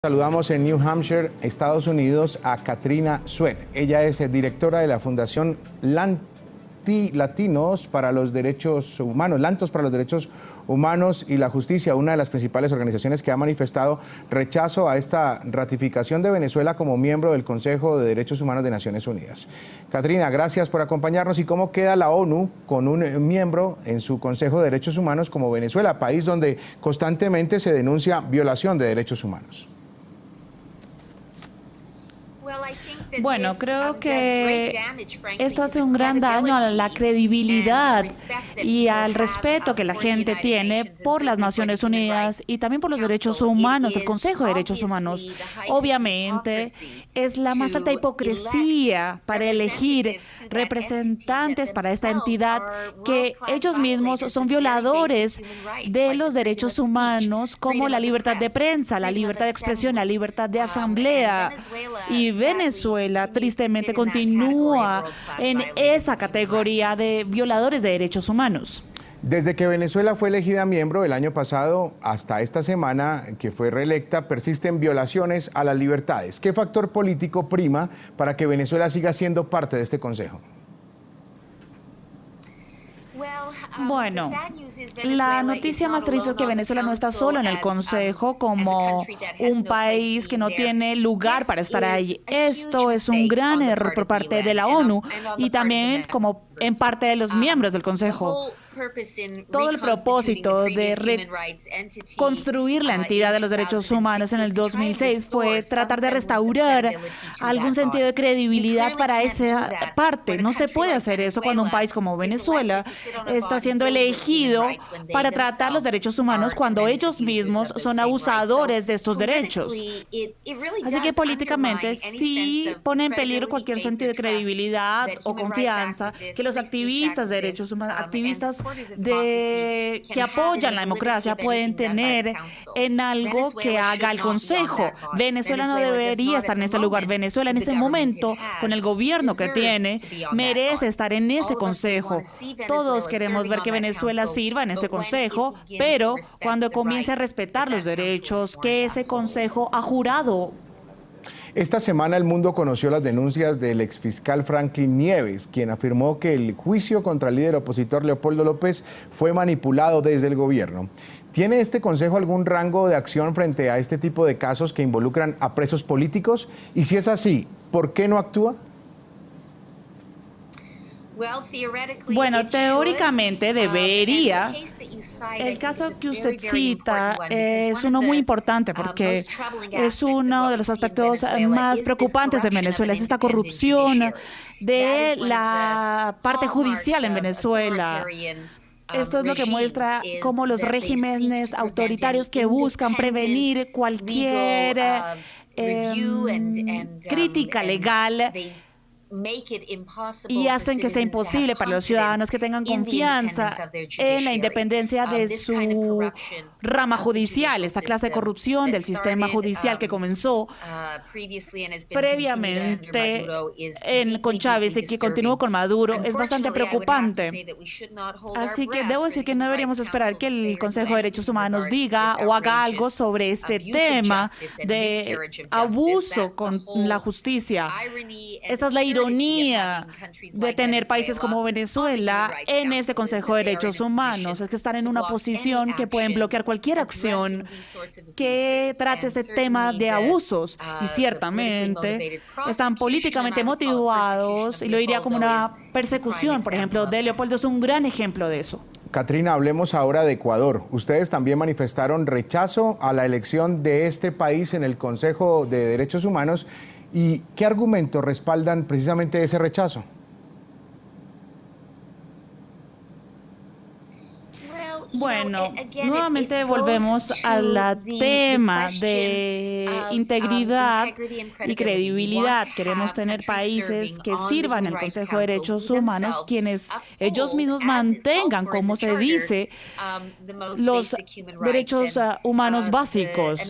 Saludamos en New Hampshire, Estados Unidos, a Katrina Sweat. Ella es directora de la Fundación Latinos para los Derechos Humanos, Lantos para los Derechos Humanos y la Justicia, una de las principales organizaciones que ha manifestado rechazo a esta ratificación de Venezuela como miembro del Consejo de Derechos Humanos de Naciones Unidas. Katrina, gracias por acompañarnos. ¿Y cómo queda la ONU con un miembro en su Consejo de Derechos Humanos como Venezuela, país donde constantemente se denuncia violación de derechos humanos? Bueno, creo que esto hace un gran daño a la credibilidad y al respeto que la gente tiene por las Naciones Unidas y también por los derechos humanos, el Consejo de Derechos Humanos. Obviamente, es la más alta hipocresía para elegir representantes para esta entidad que ellos mismos son violadores de los derechos humanos, como la libertad de prensa, la libertad de expresión, la libertad de asamblea. Y Venezuela tristemente continúa en esa categoría de violadores de derechos humanos. Desde que Venezuela fue elegida miembro el año pasado hasta esta semana que fue reelecta, persisten violaciones a las libertades. ¿Qué factor político prima para que Venezuela siga siendo parte de este consejo? Bueno, la noticia más triste es que Venezuela no está solo en el Consejo como un país que no tiene lugar para estar ahí. Esto es un gran error por parte de la ONU y también como en parte de los miembros del Consejo. Todo el propósito de reconstruir la entidad de los derechos humanos en el 2006 fue tratar de restaurar algún sentido de credibilidad para esa parte. No se puede hacer eso cuando un país como Venezuela está siendo elegido para tratar los derechos humanos cuando ellos mismos son abusadores de estos derechos. Así que políticamente sí pone en peligro cualquier sentido de credibilidad o confianza que los activistas de derechos humanos, activistas que apoyan la democracia pueden tener en algo que haga el Consejo. Venezuela no debería estar en este lugar. Venezuela en este momento, con el gobierno que tiene, merece estar en ese Consejo. Todos queremos ver que Venezuela sirva en ese Consejo, pero cuando comience a respetar los derechos que ese Consejo ha jurado. Esta semana el mundo conoció las denuncias del exfiscal Franklin Nieves, quien afirmó que el juicio contra el líder opositor Leopoldo López fue manipulado desde el gobierno. ¿Tiene este consejo algún rango de acción frente a este tipo de casos que involucran a presos políticos? Y si es así, ¿por qué no actúa? Bueno, teóricamente debería. El caso que usted cita es uno muy importante porque es uno de los aspectos más preocupantes de Venezuela, es esta corrupción de la parte judicial en Venezuela. Esto es lo que muestra cómo los regímenes autoritarios que buscan prevenir cualquier crítica legal y hacen que sea imposible para los ciudadanos que tengan confianza en la independencia de su rama judicial. Esta clase de corrupción del sistema judicial que comenzó previamente con Chávez y que continuó con Maduro es bastante preocupante. Así que debo decir que no deberíamos esperar que el Consejo de Derechos Humanos diga o haga algo sobre este tema de abuso con la justicia. Esa es la ironía de tener países como Venezuela en ese Consejo de Derechos Humanos, es que están en una posición que pueden bloquear cualquier acción que trate ese tema de abusos y ciertamente están políticamente motivados y lo diría como una persecución. Por ejemplo, de Leopoldo es un gran ejemplo de eso. Katrina, hablemos ahora de Ecuador. Ustedes también manifestaron rechazo a la elección de este país en el Consejo de Derechos Humanos. ¿Y qué argumentos respaldan precisamente ese rechazo? Bueno, nuevamente volvemos al tema de integridad y credibilidad. Queremos tener países que sirvan el Consejo de Derechos Humanos, quienes ellos mismos mantengan, como se dice, los derechos humanos básicos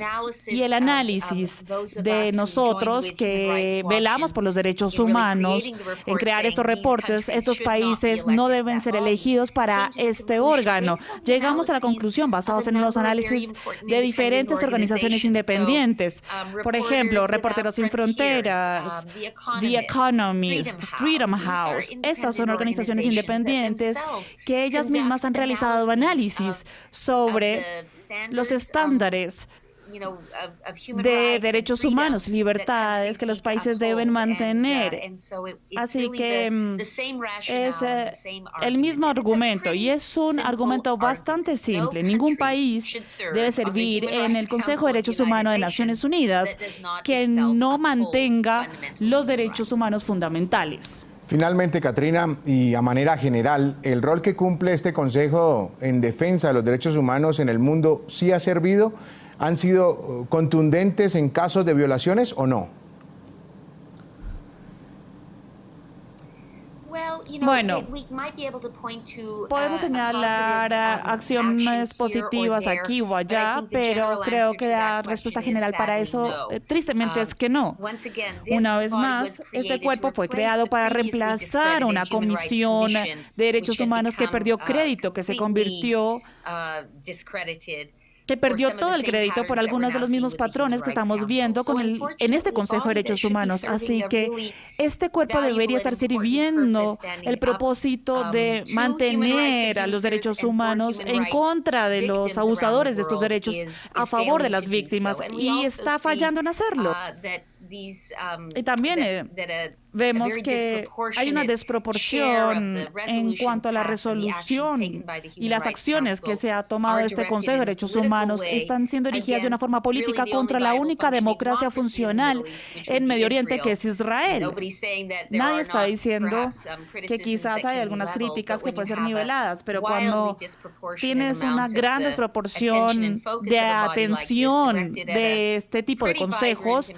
y el análisis de nosotros que velamos por los derechos humanos en crear estos reportes. Estos países no deben ser elegidos para este órgano, llegamos a la conclusión, basados en los análisis de diferentes organizaciones independientes. Por ejemplo, Reporteros Sin Fronteras, The Economist, Freedom House. Estas son organizaciones independientes que ellas mismas han realizado análisis sobre los estándares de derechos humanos, libertades que los países deben mantener. Así que es el mismo argumento, y es un argumento bastante simple. Ningún país debe servir en el Consejo de Derechos Humanos de Naciones Unidas que no mantenga los derechos humanos fundamentales. Finalmente, Catrina, y a manera general, ¿el rol que cumple este Consejo en defensa de los derechos humanos en el mundo sí ha servido? ¿Han sido contundentes en casos de violaciones o no? Bueno, podemos señalar acciones positivas aquí o allá, pero creo que la respuesta general para eso, tristemente, es que no. Una vez más, este cuerpo fue creado para reemplazar una comisión de derechos humanos que perdió crédito, que se convirtió que perdió todo el crédito por algunos de los mismos patrones que estamos viendo en este Consejo de Derechos Humanos. Así que este cuerpo debería estar sirviendo el propósito de mantener a los derechos humanos en contra de los abusadores de estos derechos, a favor de las víctimas, y está fallando en hacerlo. Y también vemos que hay una desproporción en cuanto a la resolución y las acciones que se ha tomado este Consejo de Derechos Humanos están siendo dirigidas de una forma política contra la única democracia funcional en Medio Oriente, que es Israel. Nadie está diciendo que quizás hay algunas críticas que pueden ser niveladas, pero cuando tienes una gran desproporción de atención de este tipo de consejos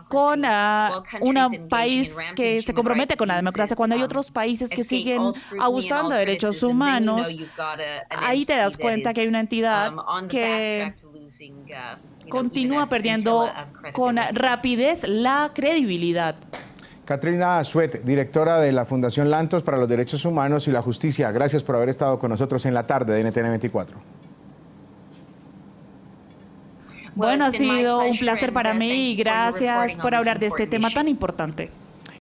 con un país que se compromete con la democracia, cuando hay otros países que siguen abusando de derechos humanos, ahí te das cuenta que hay una entidad que continúa perdiendo con rapidez la credibilidad. Catrina Sweat, directora de la Fundación Lantos para los Derechos Humanos y la Justicia, gracias por haber estado con nosotros en la tarde de NTN 24. Bueno, ha sido un placer para mí y gracias por hablar de este tema tan importante.